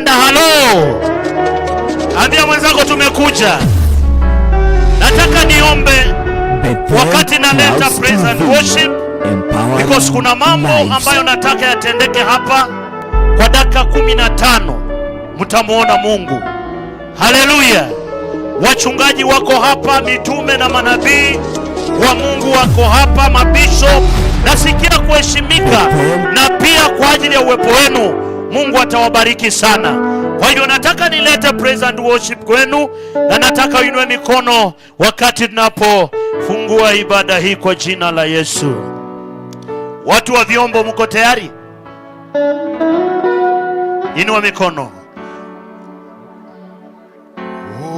Jacaranda, halo. Ambia mwenzako tumekuja. Nataka niombe wakati naleta praise and worship, because kuna mambo ambayo nataka yatendeke hapa. Kwa dakika 15 mtamuona Mungu. Haleluya. Wachungaji wako hapa, mitume na manabii wa Mungu wako hapa, mabishop. Nasikia kuheshimika, na pia kwa ajili ya uwepo wenu Mungu atawabariki sana. Kwa hiyo nataka nilete praise and worship kwenu, na nataka uinue mikono wakati tunapofungua ibada hii kwa jina la Yesu. Watu wa vyombo, mko tayari? Inua mikono.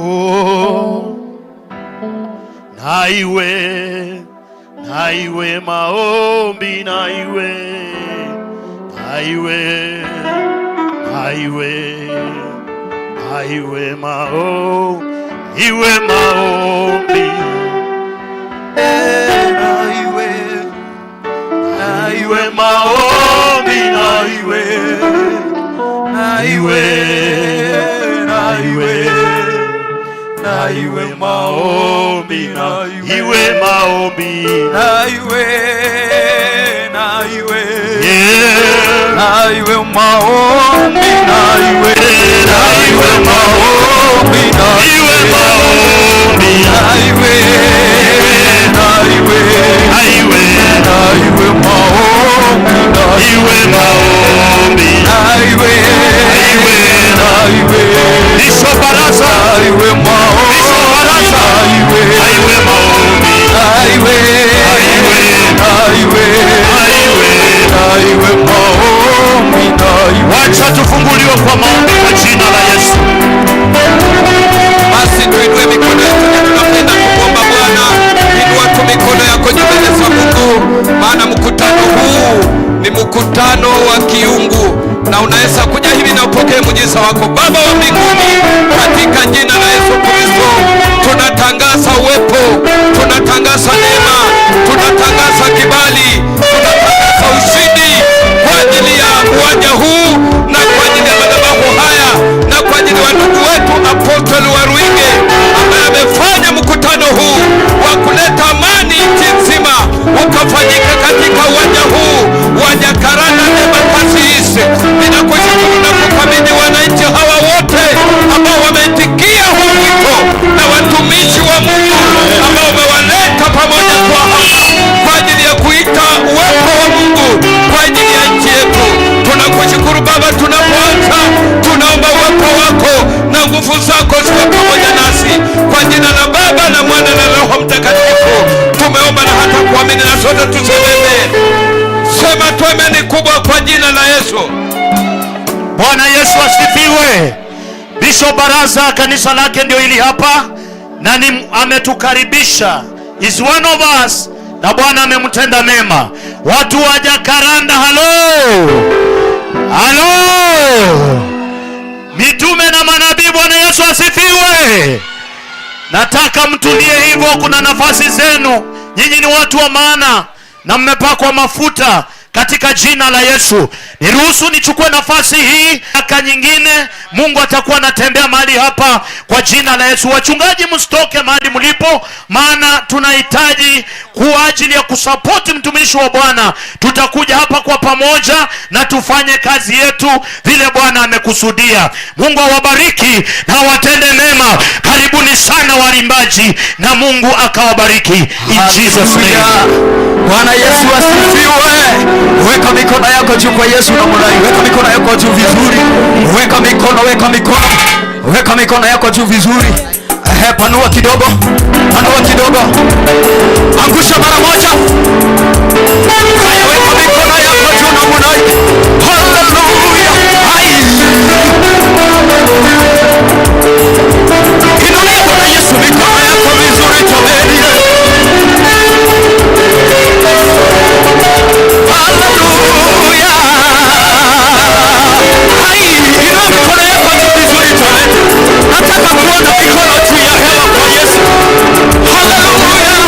Oh, na iwe maombi, na iwe maombi, iwe maombi, iwe maombi, iwe maombi, iwe maombi, iwe maombi, wacha tufunguliwe kwa maombi kwa jina la Yesu. Basi tuinue mikono yetu, tunapenda kuomba Bwana. Inua tu mikono yako juu mbele za Mungu, maana mkutano huu ni mkutano wa kiungu, na unaweza kuja hivi na upokee muujiza wako. Baba wa mbinguni, katika jina la Yesu Kristo, tunatangaza uwepo, tunatangaza neema, tunatangaza kibali, tunatangaza ushindi kwa ajili ya uwanja huu na kwa ajili ya madhabahu haya na kwa ajili ya ndugu wetu Apostle Waruige ambaye amefanya mkutano huu wa kuleta amani nchi nzima ukafanyika katika uwanja huu wa Jacaranda Embakasi. Ninakushukuru na kukabidhi wananchi hawa wote ambao wameitikia huu wito na watumishi wa Mungu ambao wamewaleta pamoja kwa ajili ya kuita uwepo wa Mungu kwa ajili ya nchi yetu. Tunakushukuru Baba, tunapoanza tunaomba uwepo wako na nguvu zako ziwe pamoja nasi, kwa jina la Baba na Mwana na Roho Mtakatifu tumeomba na hata kuamini, na sote tuseme sema tu ameni kubwa kwa jina la Yesu. Bwana Yesu asifiwe. Bishop Baraza kanisa lake ndio hili hapa, na ametukaribisha, is one of us, na Bwana amemtenda mema. Watu wa Jacaranda, halo halo, mitume na manabii, Bwana Yesu asifiwe. Nataka mtulie hivyo, kuna nafasi zenu. Nyinyi ni watu wa maana na mmepakwa mafuta katika jina la Yesu. Niruhusu nichukue nafasi hii, aka nyingine Mungu atakuwa anatembea mahali hapa kwa jina la Yesu. Wachungaji msitoke mahali mlipo, maana tunahitaji kwa ajili ya kusapoti mtumishi wa Bwana. Tutakuja hapa kwa pamoja na tufanye kazi yetu vile Bwana amekusudia. Mungu awabariki na watende mema. Karibuni sana waimbaji, na Mungu akawabariki in Jesus name. Bwana Yesu asifiwe. Weka mikono yako juu kwa Yesu na mulai. Weka mikono yako juu vizuri. Weka mikono yako juu vizuri. Panua kidogo. Angusha mara moja. Haya, weka mikono yako juu na mulai. Hallelujah. Inulia Bwana Yesu mikono yako vizuri jameni. Nataka kuona mikono juu ya hewa kwa Yesu. Hallelujah.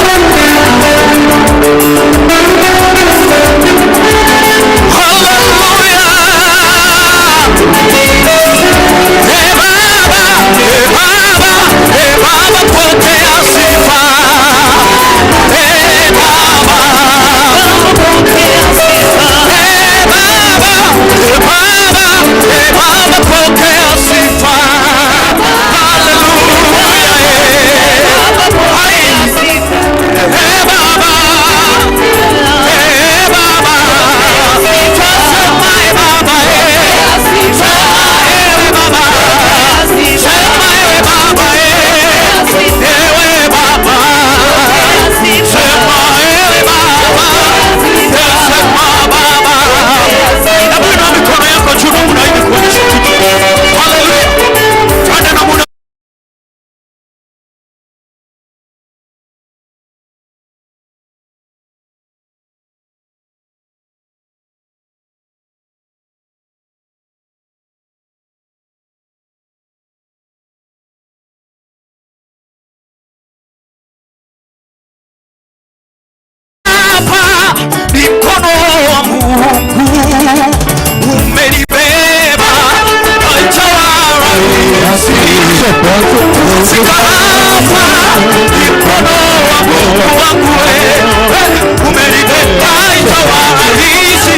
kufika hapa ni mkono wa Mungu wangu umenibeba, itawa rahisi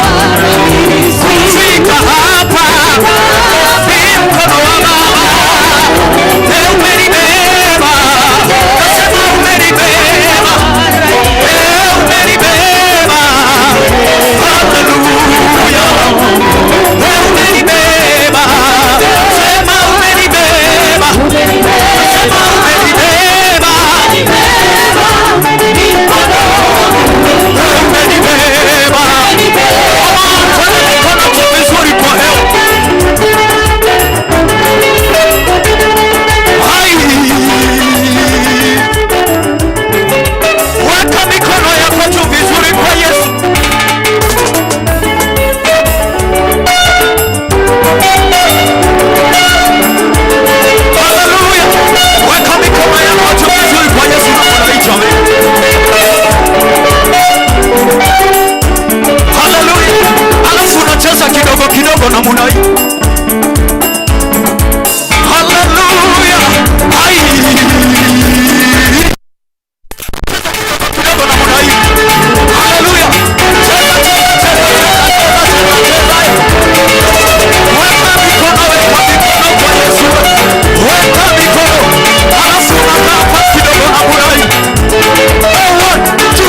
kufika hapa ni mkono wa Baba umenibeba, nasema umenibeba, umenibeba, haleluya, umenibeba, sema umenibeba, sema umenibeba, weka mikono yako juu vizuri kwa Yesu. Haleluya, weka mikono yako juu vizuri kwa Yesu na unaitwa haleluya. Alafu unacheza kidogo kidogo na munai haleluya. Kidogo na munai haleluya. Weka mikono kwa Yesu, weka mikono, alafu unakaa kwa kidogo na munai. 1, 2, 3,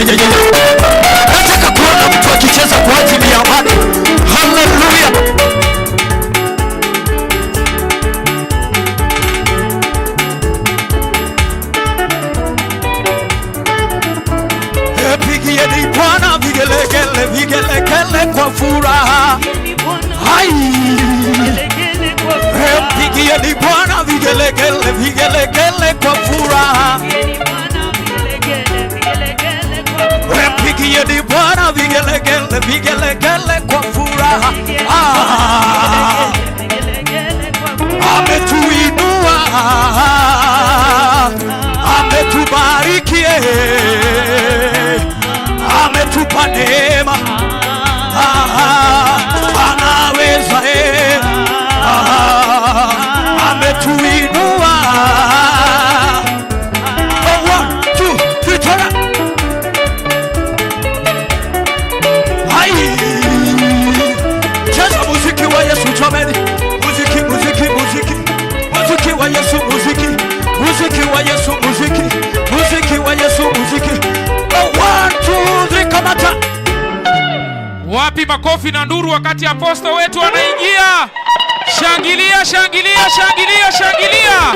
twende. Nataka kuona mtu akicheza kwa ajili ya amani. Haleluya. Pigieni Bwana vigelegele, vigelegele kwa furaha. Pigieni Bwana vigelegele, vigelegele kwa furaha. ametupa neema, anaweza, ametuinua. One, two, three, tena. Hai, cheza muziki wa Yesu jamani, muziki, muziki, muziki, muziki wa Yesu, muziki, muziki wa Yesu, muziki, muziki wa Yesu, muziki. One, two, three, kamata. Wapi makofi na nduru wakati aposto wetu anaingia? Shangilia, shangilia, shangilia, shangilia.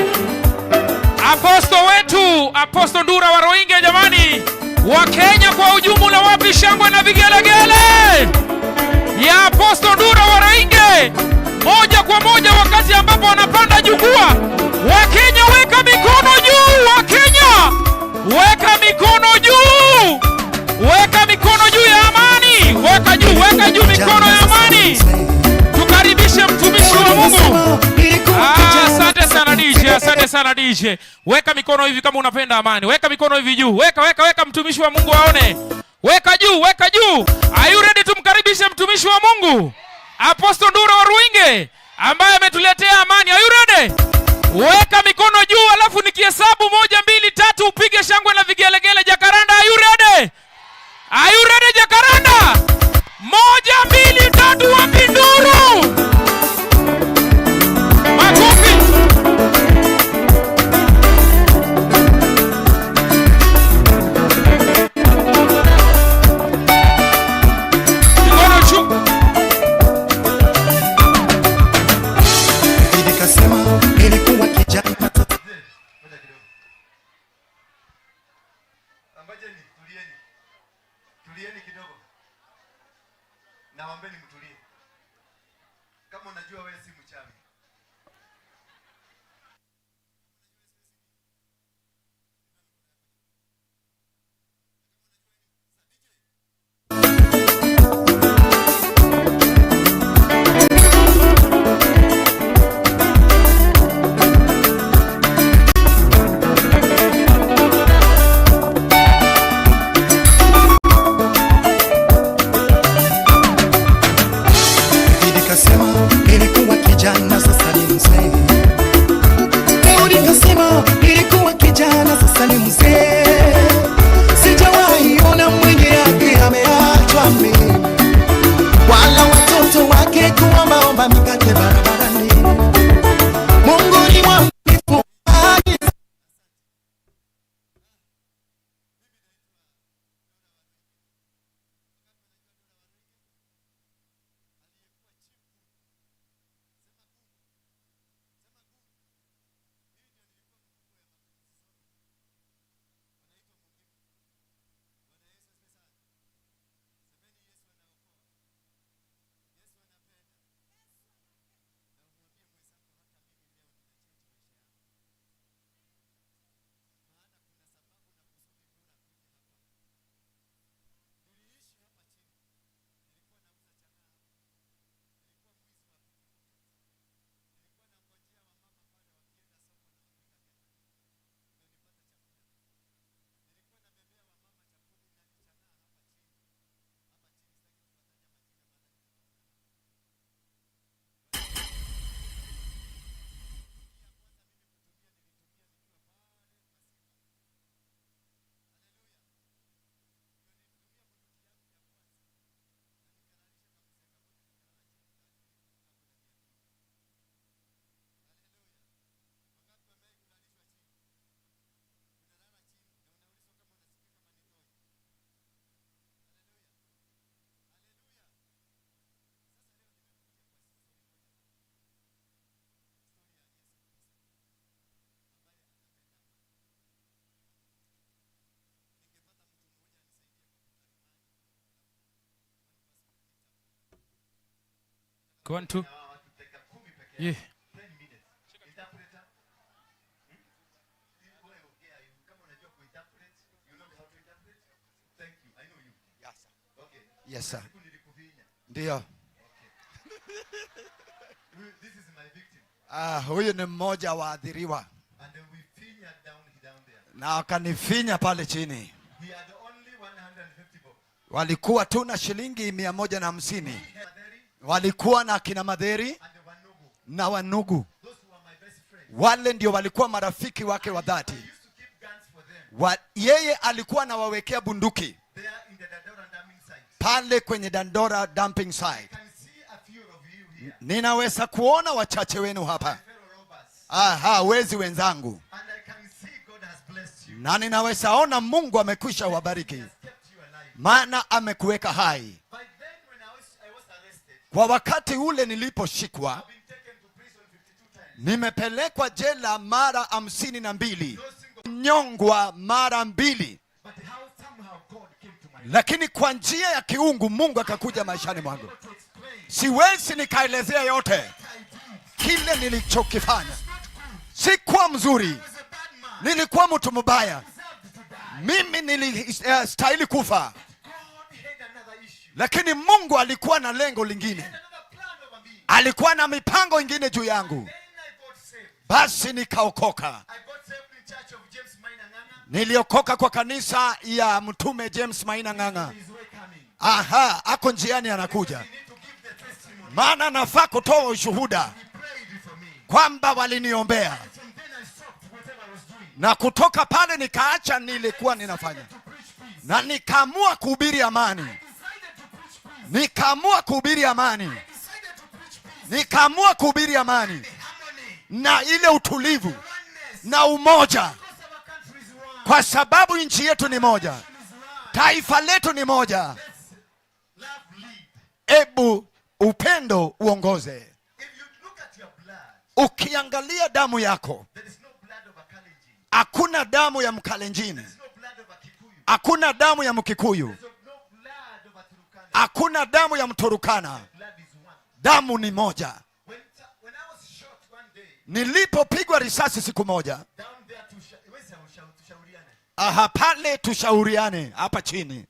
Aposto wetu, Aposto Ndura wa Rohingya jamani. Wa Kenya kwa ujumla, wapi shangwe na vigelegele ya Aposto Ndura wa Rohingya? Moja kwa moja wakati ambapo wanapanda jukwaa. Wa Kenya weka mikono juu, wa Kenya weka mikono juu. Weka mikono juu ya amani. Weka juu mikono ya amani. Tukaribishe mtumishi wa Mungu. Asante sana DJ, asante sana DJ. Weka mikono hivi kama unapenda amani. Weka mikono hivi juu. Weka mtumishi wa Mungu aone. Weka juu. Are you ready? Tumkaribishe mtumishi wa Mungu Aposto Ndura wa Rohingya ambaye ametuletea amani. Are you ready? Weka mikono juu, alafu nikihesabu 1, 2, 3 upige shangwe na vigelegele. Jacaranda, are you ready? Are you ready Jacaranda? 1, 2, 3, wapi nduru? Makofi. Mikono juu. Nikasema ilikuwa kijana. Tulieni kidogo. Naombeni mtulie. Kama unajua wewe si mchawi. One, two. Yeah. Yes sir. Ndio. This is my victim. Huyu ni mmoja wa waathiriwa. And then we finger down na wakanifinya pale chini. Walikuwa tu na shilingi 150. Walikuwa na kina Madheri na Wanugu. Wale ndio walikuwa marafiki wake wa dhati. Yeye alikuwa anawawekea bunduki pale kwenye Dandora dumping site. Ninaweza kuona wachache wenu hapa. Aha, wezi wenzangu. Na ninaweza ona Mungu amekwisha wabariki, maana amekuweka hai. Kwa wakati ule niliposhikwa, nimepelekwa jela mara 52, nyongwa mara 2, lakini kwa njia ya kiungu Mungu akakuja maishani mwangu. Siwezi nikaelezea yote kile nilichokifanya. Sikuwa mzuri, nilikuwa mtu mbaya, mimi nilistahili kufa, lakini Mungu alikuwa na lengo lingine, alikuwa na mipango ingine juu yangu. Basi nikaokoka. Niliokoka kwa kanisa ya Mtume James Maina Ng'ang'a. Aha, ako njiani anakuja, maana nafaa kutoa ushuhuda kwamba waliniombea, na kutoka pale nikaacha nilikuwa ninafanya, na nikaamua kuhubiri amani. Nikaamua kuhubiri amani. Nikaamua kuhubiri amani na ile utulivu na umoja, kwa sababu nchi yetu ni moja, taifa letu ni moja. Ebu upendo uongoze. Ukiangalia damu yako, hakuna damu ya Mkalenjini, hakuna damu ya Mkikuyu, hakuna damu ya Mturukana. Damu ni moja. Nilipopigwa risasi siku moja, aha, pale tushauriane hapa chini,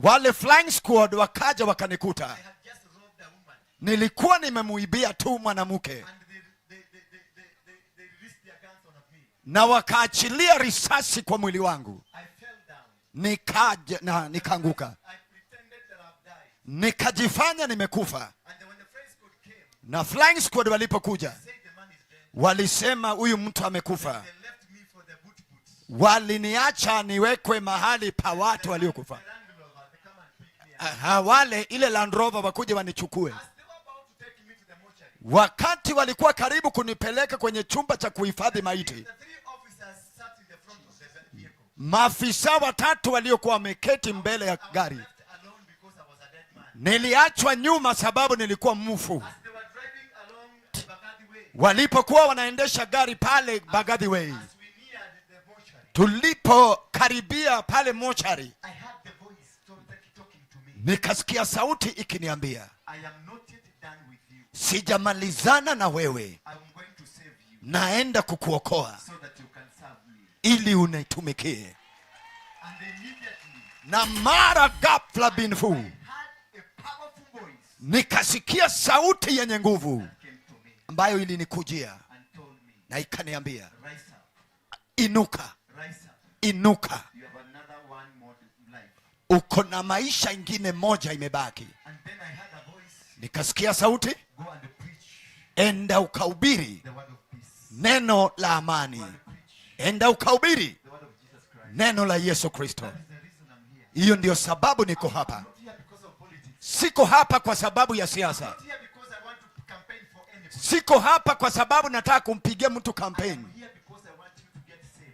wale flying squad wakaja wakanikuta. Nilikuwa nimemuibia tu mwanamke, na wakaachilia risasi kwa mwili wangu. Nikaja na nikaanguka, nikajifanya nimekufa. Na flying squad walipokuja, walisema huyu mtu amekufa. Waliniacha niwekwe mahali pa watu waliokufa. Wale ile Land Rover wakuja wanichukue. Wakati walikuwa karibu kunipeleka kwenye chumba cha kuhifadhi maiti, maafisa 3 waliokuwa wameketi mbele ya gari, niliachwa nyuma sababu nilikuwa mfu. Walipokuwa wanaendesha gari pale Mbagathi Way, tulipokaribia pale mochari, nikasikia sauti ikiniambia, sijamalizana na wewe, naenda kukuokoa ili unitumikie. Na mara ghafla bin fu, nikasikia sauti yenye nguvu ambayo ilinikujia na ikaniambia, inuka, inuka, uko na maisha ingine moja imebaki. Nikasikia sauti, enda ukahubiri neno la amani, enda ukahubiri neno la Yesu Kristo. Hiyo ndio sababu niko hapa. Siko hapa kwa sababu ya siasa. Siko hapa kwa sababu nataka kumpigia mtu kampeni.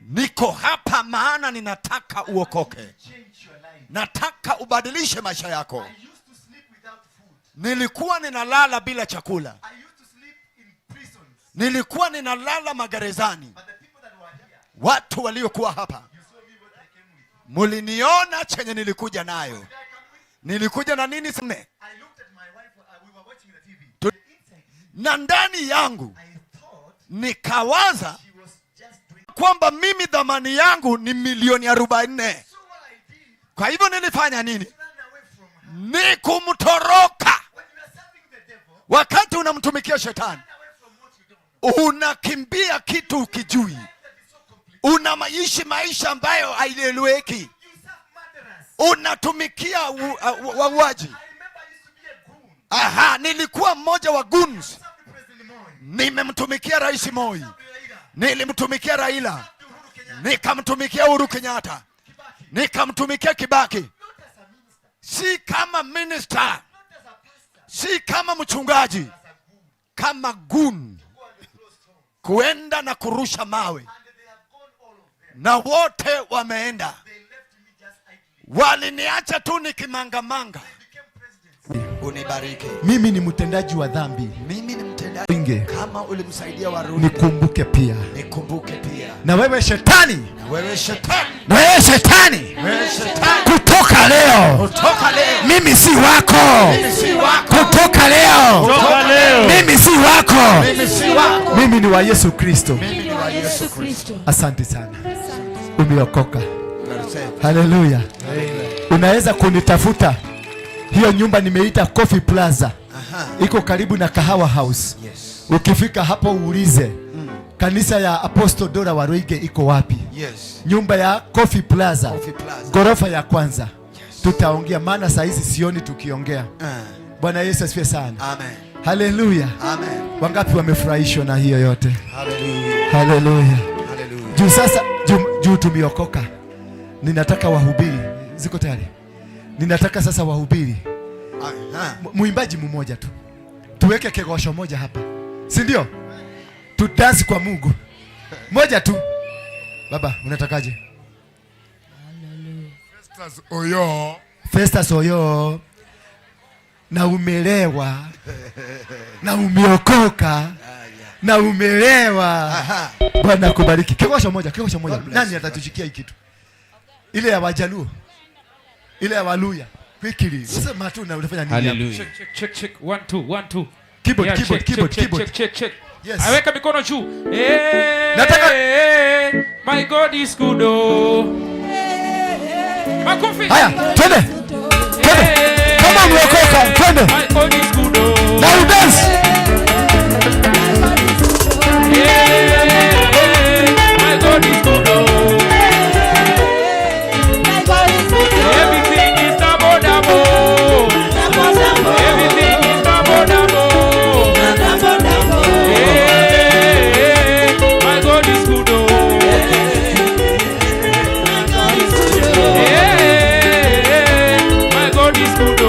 Niko hapa maana ninataka uokoke. Nataka ubadilishe maisha yako. Nilikuwa ninalala bila chakula. Nilikuwa ninalala magerezani. Watu waliokuwa hapa, muliniona chenye nilikuja nayo. Nilikuja na nini? Na ndani yangu nikawaza kwamba mimi dhamani yangu ni milioni 40. Kwa hivyo nilifanya nini? Ni kumtoroka. Wakati unamtumikia shetani, unakimbia kitu ukijui. unaishi maisha ambayo haieleweki. Unatumikia wauaji. Aha, nilikuwa mmoja wa goons. Nimemtumikia Rais Moi, nilimtumikia Raila, nikamtumikia Uhuru Kenyatta, nikamtumikia Kibaki. Si kama minister, si kama mchungaji, kama goon, kuenda na kurusha mawe. Na wote wameenda, waliniacha tu nikimangamanga. Unibariki. Mimi ni mtendaji wa dhambi. Mimi ni mtendaji. Kama ulimsaidia Warudi, nikumbuke pia. Nikumbuke pia. Na wewe shetani. Na wewe shetani. Na wewe shetani. Wewe shetani. Kutoka leo. Kutoka leo. Mimi si wako. Mimi si wako. Kutoka leo. Kutoka leo. Mimi si wako. Mimi si wako. Mimi ni wa Yesu Kristo. Mimi ni wa Yesu Kristo. Asante sana. Umeokoka. Haleluya. Unaweza kunitafuta. Hiyo nyumba nimeita Coffee Plaza. Iko karibu na Kahawa House. Yes. Ukifika hapo uulize kanisa ya Apostle Dora Waroige iko wapi? Yes. Nyumba ya Coffee Plaza. Coffee Plaza. Gorofa ya kwanza. Yes. Tutaongea maana saa hizi sioni tukiongea. Bwana Yesu asifiwe sana. Amen. Haleluya. Amen. Wangapi wamefurahishwa na hiyo yote? Haleluya. Haleluya. Haleluya. Juu sasa juu tumeokoka. Ninataka wahubiri. Ziko tayari? Ninataka sasa wahubiri. Muimbaji mmoja tu. Tuweke kegosho moja hapa. Si ndio? Tudansi kwa Mungu. Moja tu. Baba, unatakaje? Festus Oyo. Festus Oyo. Na umelewa. Na umeokoka. Na umelewa. Bwana akubariki. Kegosho moja, kegosho moja. Nani atatuchikia hiki kitu? Ile ya Wajaluo. Ile ya Waluya. Quickly. Sasa matu na unafanya nini? Hallelujah. Check 1 2 1 2. Keyboard, Yeah, keyboard. Check. Yes. Aweka mikono juu. Nataka my God is good. Oh. Makofi. Haya, twende. Kama mwokoka, twende. My God is good. Oh. Now dance. My God is good. Oh. Everything is double. Everything is double. My God is good. My God is good.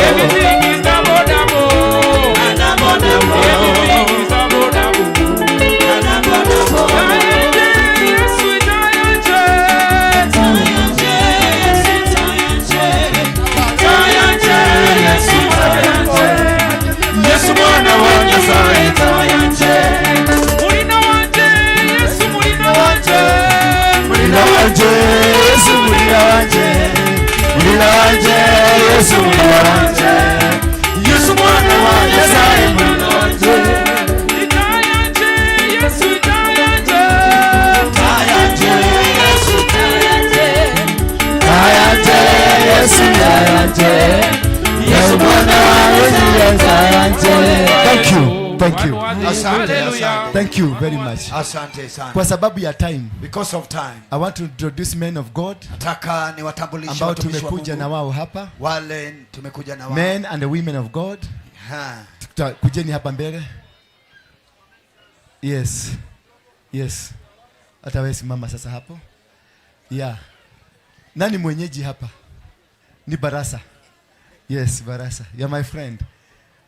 Everything is double. Everything is Yesu mwana wa Nyasaye mulina wanje. Thank you. Thank you very much. Asante sana. Kwa sababu ya time. Because of time. I want to introduce men of God. Nataka niwatambulishe ambao watumishi wa tumekuja Mungu. na wao hapa. Wale tumekuja na wao. Men and the women of God. Kujeni hapa mbele. Yes. Hata wewe simama sasa hapo. Yeah. Nani mwenyeji hapa? Ni Barasa. Yes, Barasa. You're my friend.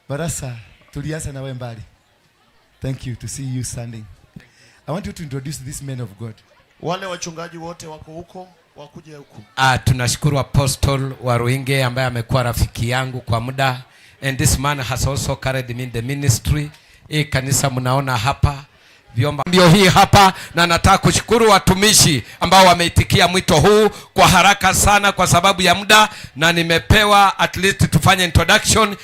Barasa, tulianza na wewe mbali. Thank you to see you standing. I want you to introduce this men of God. Wale wachungaji wote wako huko, wakuje huko. Tunashukuru Apostle Waruinge ambaye amekuwa rafiki yangu kwa muda, and this man has also carried me in the ministry. Hii kanisa mnaona hapa vyomba ndio hii hapa, na nataka kushukuru watumishi ambao wameitikia mwito huu kwa haraka sana kwa sababu ya muda, na nimepewa at least tufanye introduction.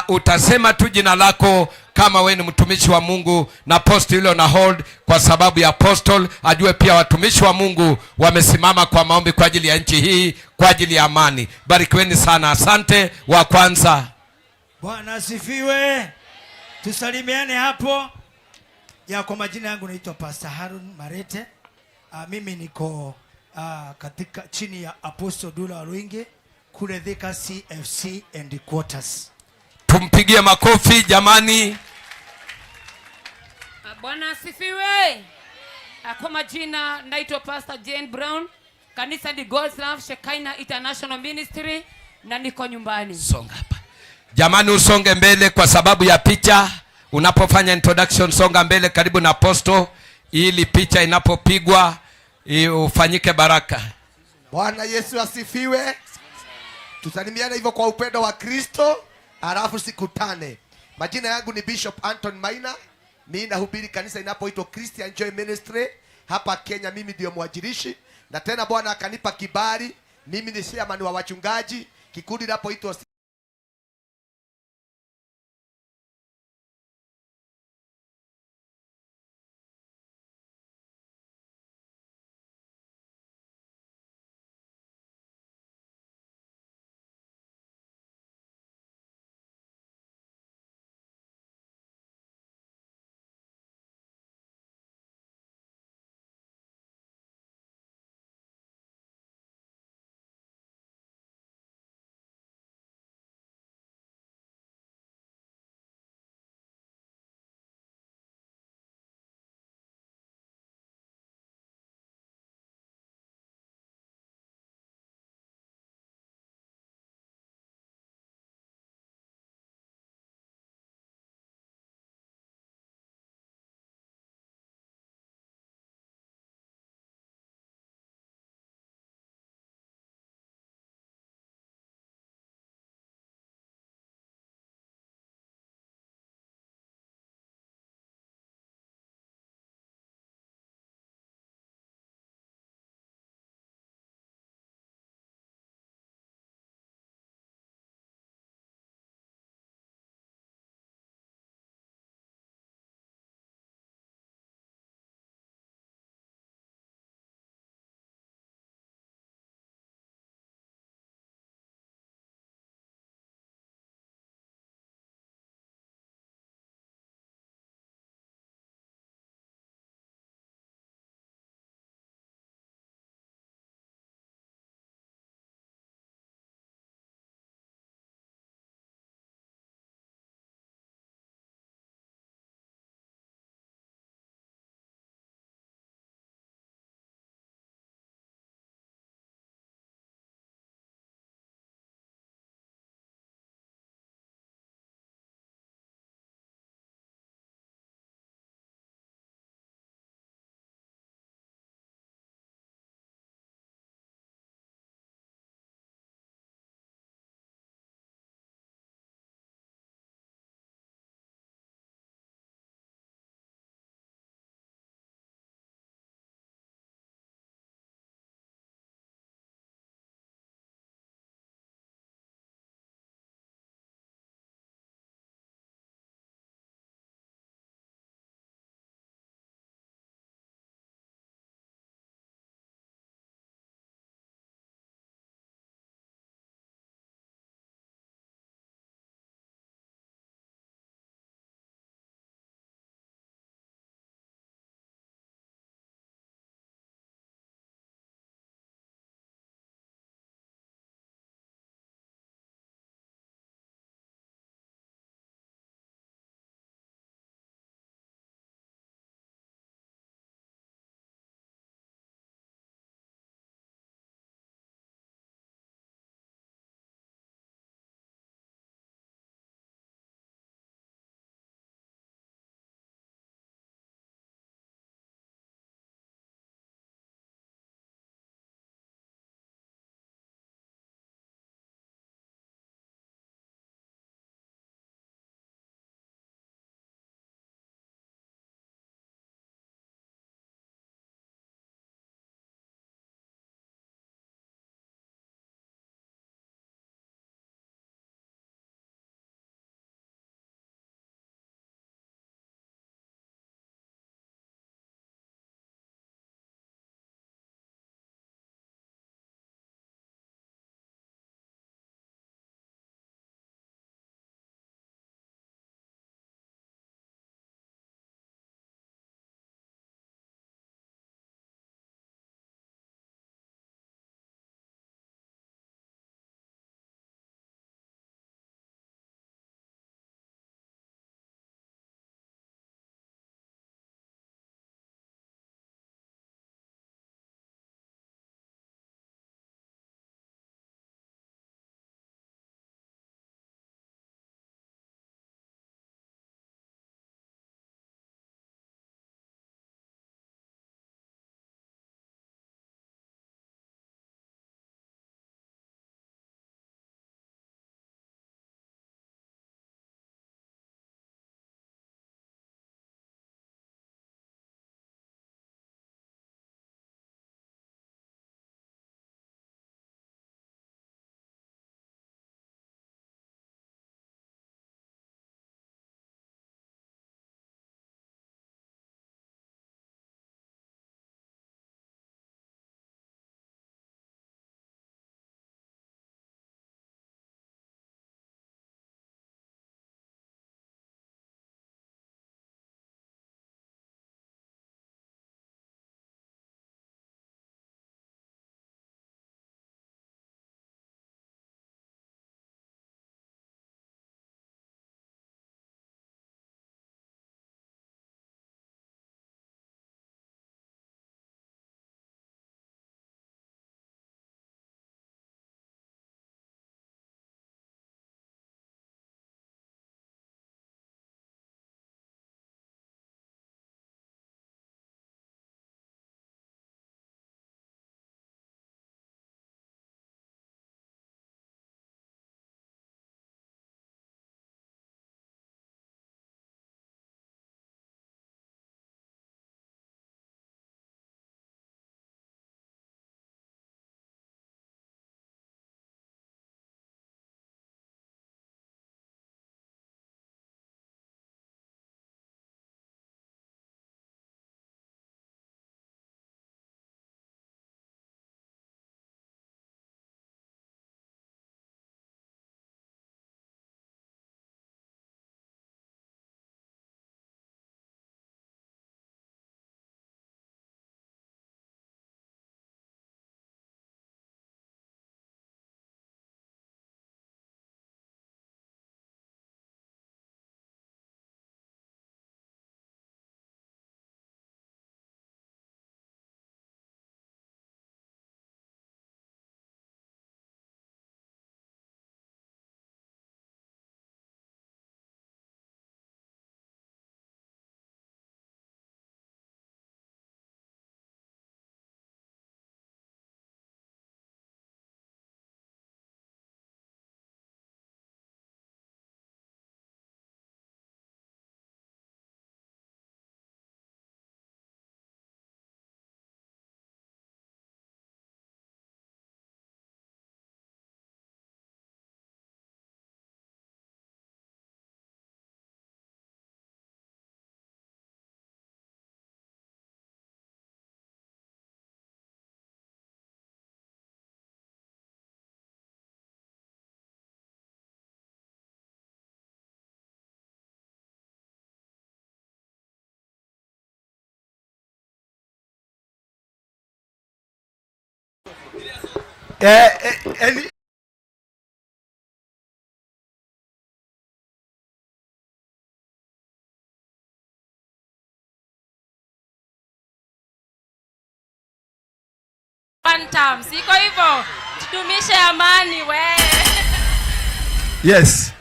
Utasema tu jina lako kama wewe ni mtumishi wa Mungu na post ile na hold, kwa sababu ya apostle ajue pia watumishi wa Mungu wamesimama kwa maombi kwa ajili ya nchi hii, kwa ajili ya amani. Barikiweni sana. Asante. Wa kwanza. Bwana asifiwe. Tusalimiane hapo. Ya, kwa majina yangu naitwa Pastor Harun Marete. Mimi niko katika chini ya Apostle Dula Ruinge kule Thika CFC and quarters. Tumpigie makofi jamani. Bwana asifiwe. Kwa majina naitwa Pastor Jane Brown. Kanisa ni God's Love Shekinah International Ministry na niko nyumbani. Songa hapa. Jamani usonge mbele kwa sababu ya picha. Unapofanya introduction songa mbele karibu na apostle ili picha inapopigwa ufanyike baraka. Bwana Yesu asifiwe. Tusalimiane hivyo kwa upendo wa Kristo, alafu sikutane. Majina yangu ni Bishop Anton Maina. Mimi nahubiri kanisa inapoitwa Christian Joy Ministry hapa Kenya. Mimi ndio mwajirishi na tena Bwana akanipa kibali. Mimi ni chairman wa wachungaji kikundi inapoitwa Phantom, siko hivyo. Tudumishe amani we. Yes.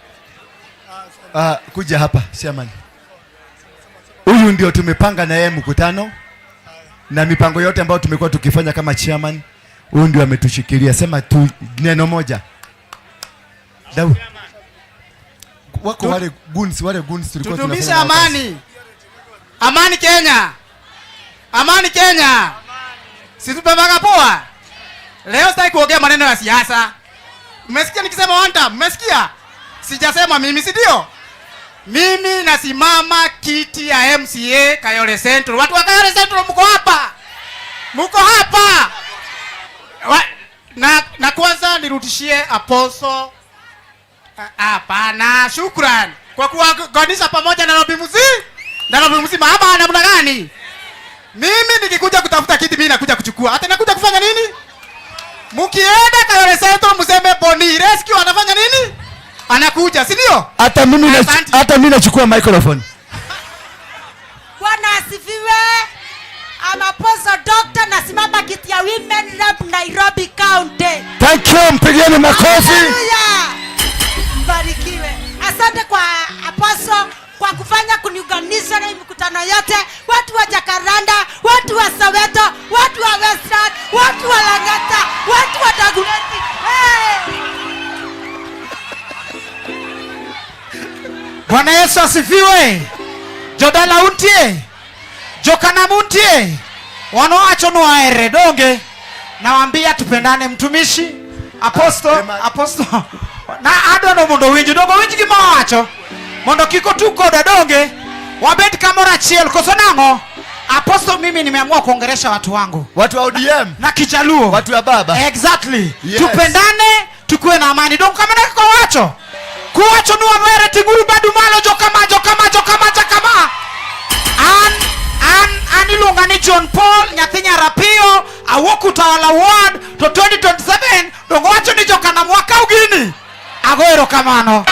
Kuja hapa chairman. Huyu ndio tumepanga na yeye mkutano na mipango yote ambayo tumekuwa tukifanya kama chairman. Huyu ndio ametushikilia. Sema tu neno moja. Dau. Wako wale goons tulikuwa tunafanya. Tudumishe amani. Amani Kenya. Amani Kenya. Sisi tumepanga poa. Leo sitaki kuongea maneno ya siasa. Mmesikia nikisema one time? Mmesikia? Sijasema mimi, si ndio? Mimi nasimama kiti ya MCA Kayole Central. Watu wa Kayole Central mko hapa. Mko hapa. Na kwanza nirudishie Apostle. Hapana, shukrani. Kwa kuwaganisha pamoja na Nairobi mzima. Na Nairobi mzima hapa namna gani? Mimi nikikuja kutafuta kiti mimi nakuja kuchukua. Hata nakuja kufanya nini? Mkienda Kayole Central mseme Boni Rescue anafanya nini? Anakuja, si ndio? Hata mimi nachukua microphone. Bwana asifiwe. I'm Apostle Doctor nasimama kiti ya Women Rep Nairobi County. Thank you, mpigeni makofi. Hallelujah. Barikiwe. Asante kwa Apostle kwa kufanya kuniunganisha na mikutano yote, watu wa Jacaranda, watu wa Soweto, watu wa Western, watu wa Langata, watu wa Dagoretti. Bwana Yesu asifiwe. Jodala untie. Jokana muntie. Wanoacho no aere donge. Nawaambia tupendane mtumishi. Apostle. Na adono mondo winji dogo winji kimawacho. Mondo kiko tuko dadonge. Wabet kamora chiel kosonango. Apostle mimi nimeamua kuongeresha watu wangu. Watu wa ODM. Na Kijaluo. Watu wa baba. Exactly. Yes. Tupendane, tukue na amani. Dongo kama nako wacho. Kuwacho nuwa mere tinguru badu malo jokama. Anilunga ni John Paul, Nyathinya Rapio, awoku tawala ward, to 2027, dongo wacho ni jokana mwaka ugini. Agoero kamano.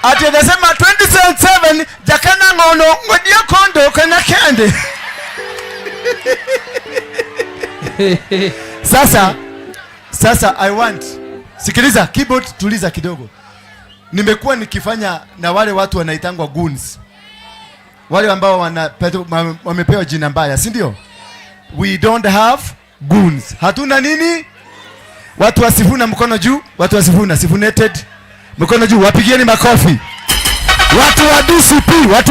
Ati nasema 2077, jakana ngono, ngodia kondo, kena kende. Sasa, I want. Sikiliza, keyboard tuliza kidogo. Nimekuwa nikifanya na wale watu wanaitangwa goons. Wale ambao wamepewa jina mbaya, si ndio? We don't have goons. Hatuna nini? Watu wasifuna mkono juu, watu wasifuna, sifunated. Mkono juu, wapigieni makofi. Watu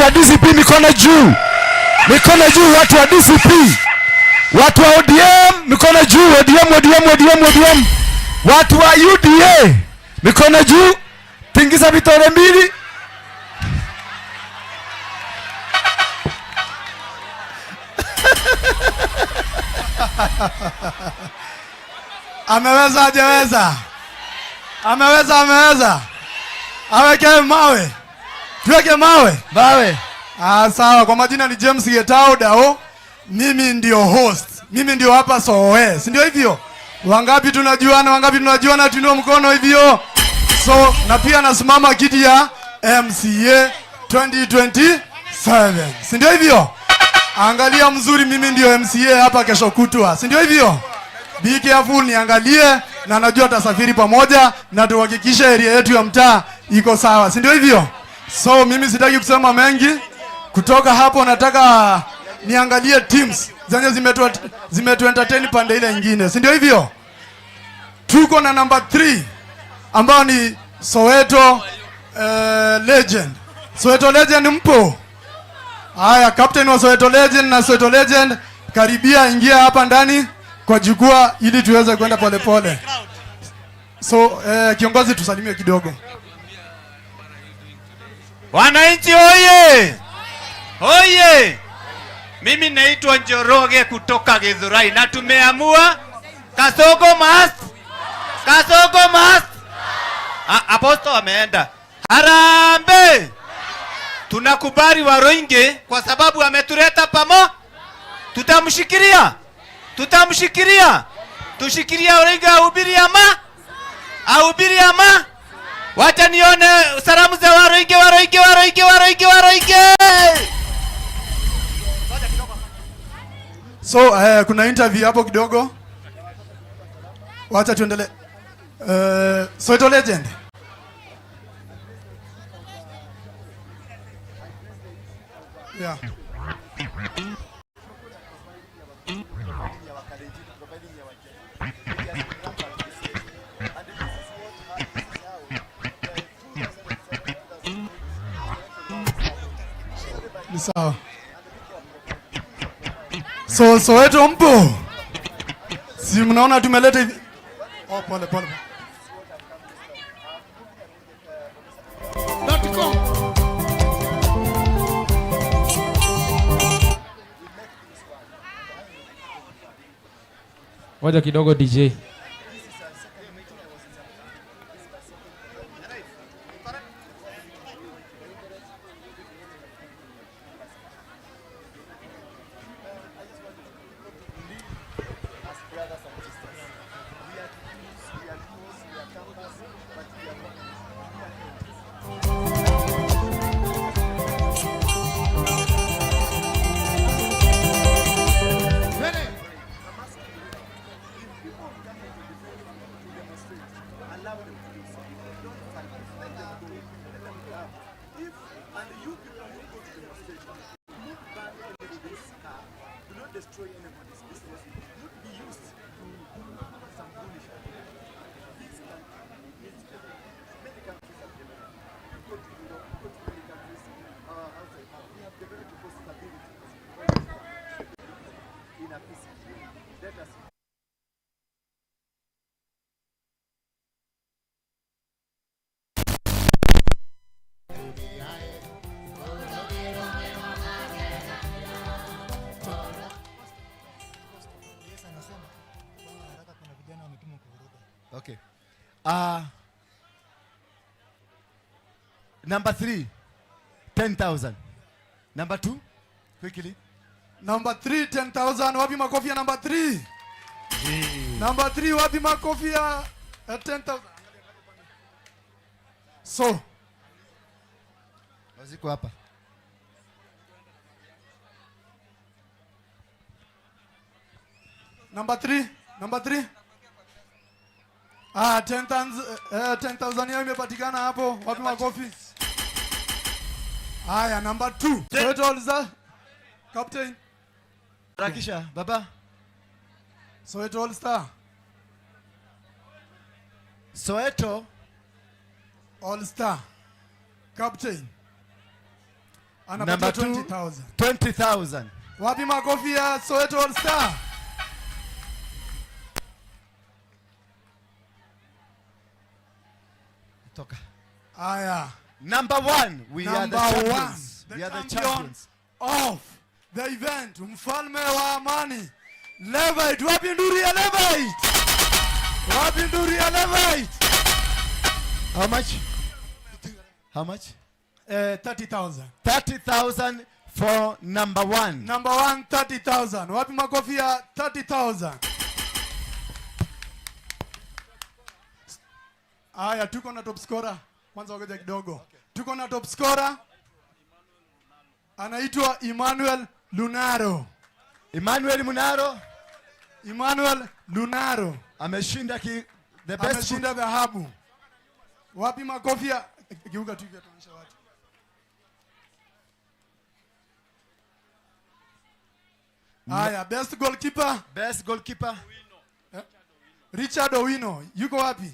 wa DCP mikono juu. Mikono juu watu wa DCP. Watu wa ODM mikono juu, ODM. Watu wa UDA mikono juu. Tingiza vitole mbili. Ameweza hajaweza? Ameweza. Aweke mawe. Tuweke mawe. Sawa, kwa majina ni James Getao Dao. Mimi ndio host. Mimi ndio hapa Soe. Si ndio hivyo? Wangapi tunajuana tuinue mkono hivyo. So, na pia nasimama kiti ya MCA 2027. Si ndio hivyo? Angalia mzuri, mimi ndio MCA hapa kesho kutwa. Si ndio hivyo? Be careful, niangalie na najua tasafiri pamoja na tuhakikishe area yetu ya mtaa iko sawa. Si ndio hivyo? So mimi sitaki kusema mengi. Kutoka hapo nataka niangalie teams zenye zimetu entertain pande ile nyingine. Si ndio hivyo? Tuko na number 3 ambao ni Soweto Legend. Soweto Legend mpo? Haya, captain wa Soweto Legend na Soweto Legend karibia, ingia hapa ndani kwa jukwaa ili tuweze kwenda polepole. So kiongozi tusalimie kidogo. Wananchi oye! Oye! Mimi naitwa Njoroge kutoka Githurai na tumeamua Kasogo must. Apostle ameenda. Harambe! Tunakubali Waroinge kwa sababu ametuleta pamoja. Tutamshikilia. Tushikilia Orengo ahubiri ama. Wacha nione salamu za Waroinge. So kuna interview hapo kidogo. Wacha tuendelee. Soweto legend. Yeah. Ni sawa. So Soweto mpo? Si mnaona tumeleta hivi. Oh, pole. Ngoja kidogo DJ. Okay. Number 3, 10,000. Number 2, quickly. Number 3, 10,000. Wapi makofi ya number 3? Number 3, wapi makofi ya 10,000? So. Waziko hapa. Number 3. 10,000 yao imepatikana hapo. Wapi makofi? Haya, number 2. Soweto All-Star. Captain. Rakisha, baba. Soweto All-Star. Soweto All-Star. Captain. Number 20,000. 20,000. Wapi makofi ya Soweto All-Star? Toka. Aya. Number 1, we are the champions. The We are the champion champions of the event. Mfalme wa amani. Levite. Wapi nduri ya Levite? Wapi nduri ya Levite? How much? How much? 30,000. 30,000 for number 1. Number 1, 30,000. Wapi makofi ya 30,000? Aya, tuko na top scorer. Kwanza ngoja kidogo. Okay. Tuko na top scorer. Anaitwa Emmanuel Lunaro. Emmanuel Lunaro. Ameshinda the best. Ameshinda dhahabu. Wapi makofi ya geuka tu tuonyesha watu. Aya, best goalkeeper. Richard Owino. Yuko wapi?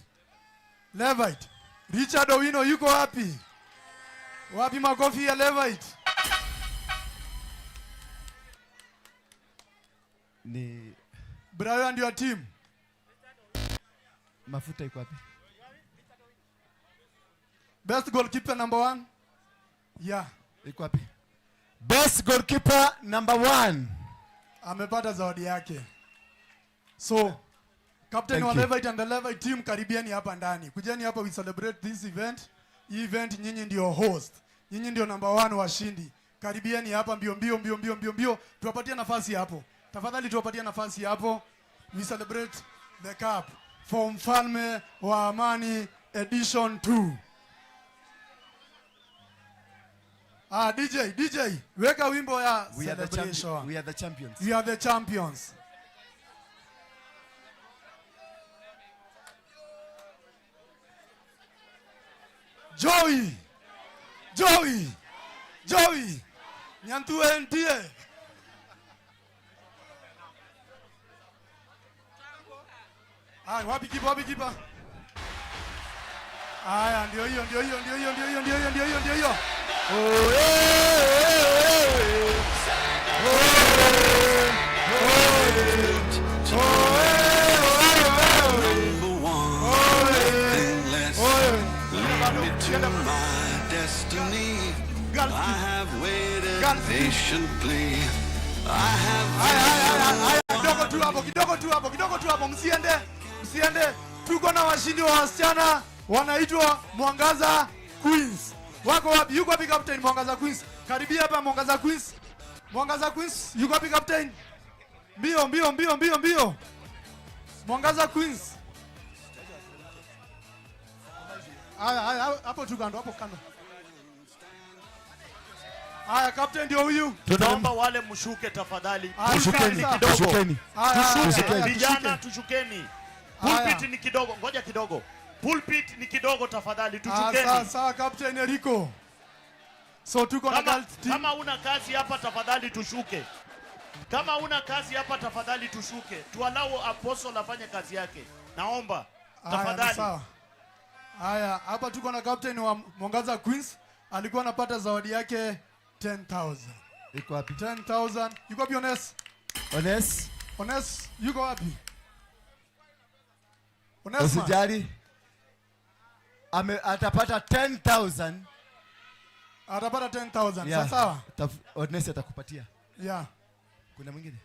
Levite. Richard Owino yuko wapi? Wapi makofi ya Levite? Ni Brian ndio team. Mafuta iko wapi? Best goalkeeper number 1. Yeah. Iko wapi? Best goalkeeper number 1. Amepata zawadi yake. So, captain wa Levite and the Levite team, karibiani hapa ndani. Kujeni hapa, we celebrate this event. Hii event nyinyi ndio host. Nyinyi ndio number 1 washindi. Karibiani hapa mbio. Tuwapatie nafasi hapo. Tafadhali tuwapatie nafasi hapo. We celebrate the cup for Mfalme wa Amani edition 2. DJ, weka wimbo ya celebration. We are the champions. We are the champions. Joey. Nyantu NTA. Wapi kipa. Aya, ndio hiyo. Kidogo tu hapo, msiende. Tuko na washindi wa wasichana wanaitwa Mwangaza Queens. Wako wapi? Yuko wapi captain Mwangaza Queens? Karibia hapa Mwangaza Queens. Yuko wapi captain? Mbio. Mwangaza Queens. Haya, hapo tu kando. Haya, captain ndio huyu. Tunaomba wale mshuke tafadhali. Tushukeni kidogo. Vijana tushukeni. Pulpit ni kidogo. Ngoja kidogo. Pulpit ni kidogo tafadhali, tushukeni. Sawa captain Eriko. So tuko na girls team. Kama una kazi hapa tafadhali tushuke. Tualao apostle afanye kazi yake. Naomba tafadhali. Haya, hapa tuko na captain wa Mwangaza Queens. Alikuwa anapata zawadi yake 10,000. Iko wapi? 10,000. Yuko wapi Ones? Yuko wapi? Usijali. Atapata 10,000. Atapata 10,000. Sawa. Ones atakupatia. Yeah. Kuna mwingine?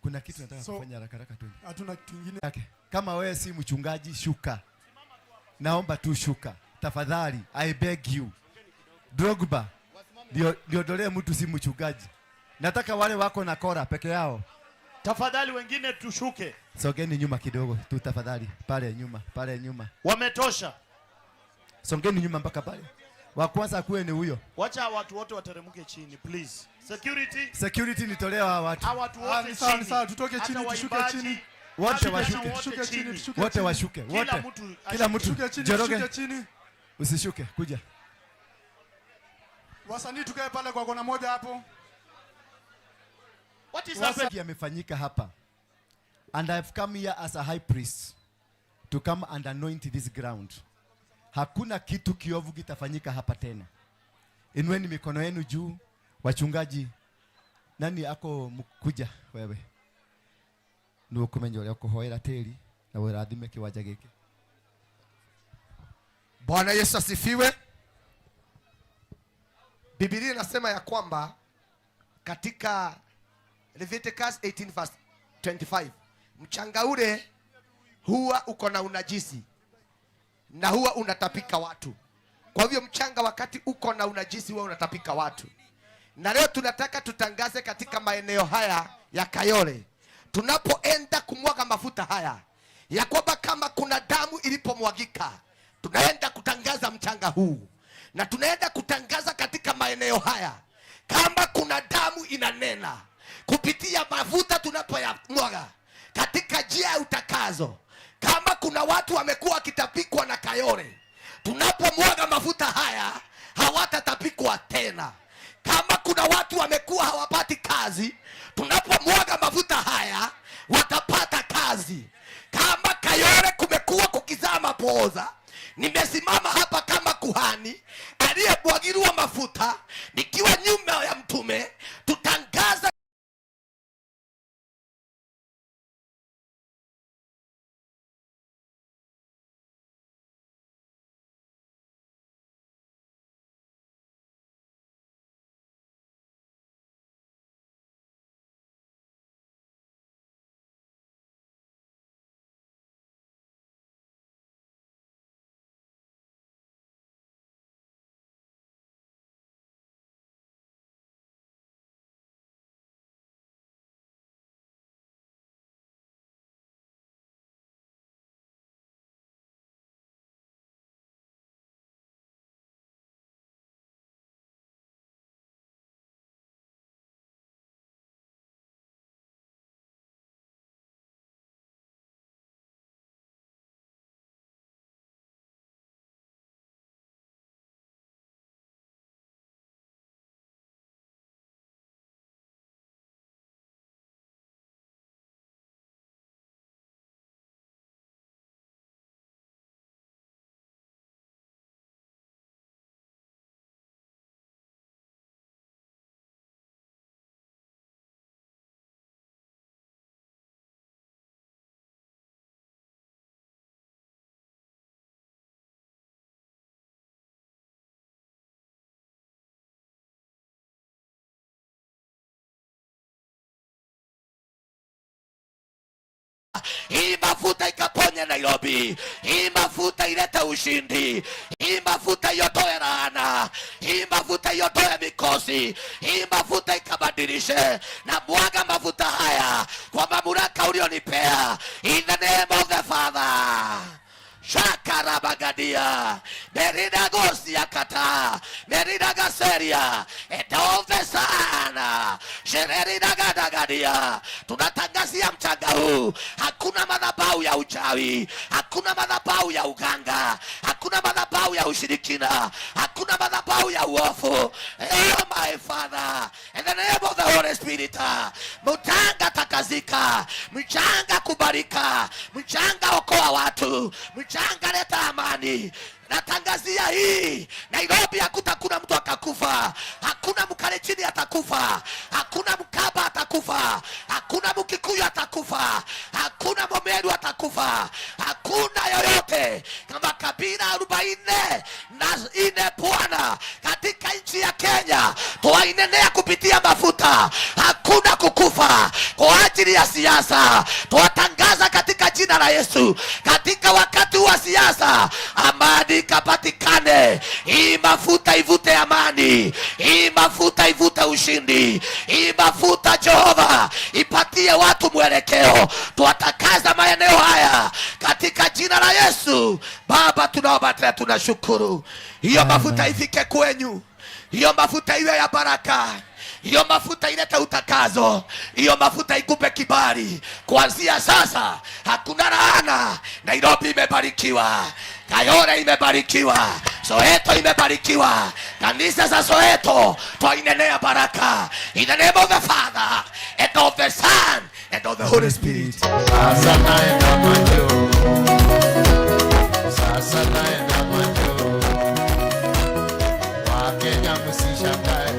Kuna kitu nataka kufanya haraka tu. Hatuna kitu kingine. Kama wewe si mchungaji, shuka. Naomba tu shuka. Tafadhali, I beg you. Drogba. Ndio dolee mtu si mchungaji. Nataka wale wako na kora peke yao. Tafadhali wengine tushuke. Songeni nyuma kidogo tu tafadhali. Pale nyuma. Wametosha. Songeni nyuma mpaka pale. Wa kwanza kuwe ni huyo. Wacha watu wote wateremke chini please. Security nitolewa hawa watu. Hawa watu wote chini. Sawa, tutoke chini, tushuke chini. Wote washuke. Kila mtu. Joroge chini. Usishuke, kuja. Wasanii tukae pale kwa kona moja hapo. What is happening? Yamefanyika hapa. And I've come here as a high priest to come and anoint this ground. Hakuna kitu kiovu kitafanyika hapa tena. Inueni mikono yenu juu, wachungaji. Nani ako mkuja wewe? Ndio kumenjole kuhoera teri na werathime kiwanja giki. Bwana Yesu asifiwe. Biblia inasema ya kwamba katika Leviticus 18 verse 25, mchanga ule huwa uko na unajisi na huwa unatapika watu. Kwa hivyo mchanga wakati uko na unajisi huwa unatapika watu. Na leo tunataka tutangaze katika maeneo haya ya Kayole, tunapoenda kumwaga mafuta haya, ya kwamba kama kuna damu ilipomwagika, tunaenda kutangaza mchanga huu. Na tunaenda kutangaza katika maeneo haya, kama kuna damu inanena kupitia mafuta tunapoyamwaga katika njia ya utakazo. Kama kuna watu wamekuwa wakitapikwa na Kayole, tunapomwaga mafuta haya hawatatapikwa tena. Kama kuna watu wamekuwa hawapati kazi, tunapomwaga mafuta haya watapata kazi. Kama Kayole kumekuwa kukizaa mapooza, nimesimama hapa kama kuhani aliyemwagiliwa mafuta nikiwa nyuma ya mtume, tutangaza Hii mafuta ikaponye Nairobi. Hii mafuta ilete ushindi. Hii mafuta iotoe laana. Hii mafuta iotoe mikosi. Hii mafuta ikabadilishe. Na mwaga mafuta haya kwa mamlaka ulionipea. In the name of the Father. Shakarabagadia Merida Gosia Kata Merida Gaseria Etove sana Shererida Gadagadia. Tunatangazia mchanga huu hakuna madhabahu ya uchawi, hakuna madhabahu ya uganga, hakuna madhabahu ya ushirikina, hakuna madhabahu ya uofu. Oh my Father, in the name of the Holy Spirit, mchanga takazika, mchanga kubarika, mchanga okoa watu, mchanga leta amani. Natangazia hii Nairobi hakuna mtu akakufa, hakuna Mkalenjin atakufa, hakuna Mkamba atakufa, hakuna Mkikuyu atakufa, hakuna Mmeru atakufa, hakuna yoyote. Kama kabila 44 Bwana katika nchi ya Kenya tuwainenea kupitia mafuta, hakuna kukufa kwa ajili ya siasa. Tuwatangaza katika jina la Yesu, katika wakati wa siasa amani kapatikane. Hii mafuta ivute amani, hii mafuta ivute ushindi, hii mafuta Jehova ipatie watu mwelekeo. Tuwatakaza maeneo haya katika jina la Yesu. Baba tunaomba tena tunashukuru. Hiyo mafuta ifike kwenyu, hiyo mafuta iwe ya baraka, hiyo mafuta ilete utakazo, hiyo mafuta ikupe kibali. Kuanzia sasa hakuna laana. Nairobi imebarikiwa, Kayole imebarikiwa, Soweto imebarikiwa. Kanisa za Soweto twainenea baraka. In the name of the Father and of the Son and of the Holy Spirit. Sasa naenda manjo, sasa naenda manjo, Wakenya msishangae.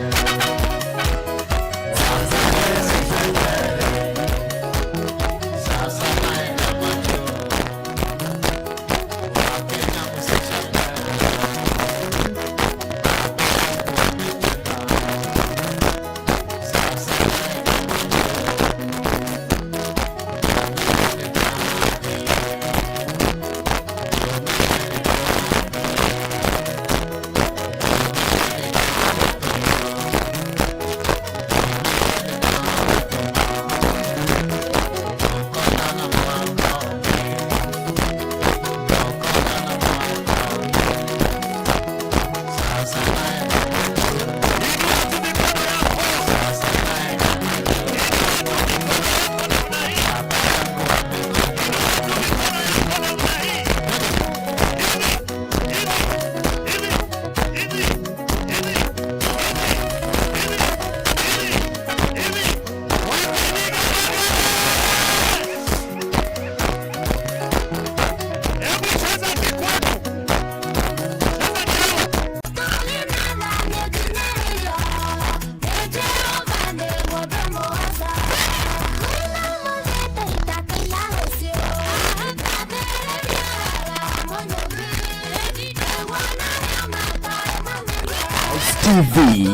TV,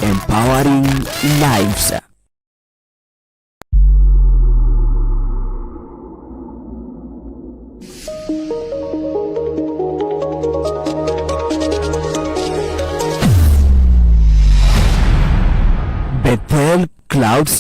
empowering lives. Bethel Clouds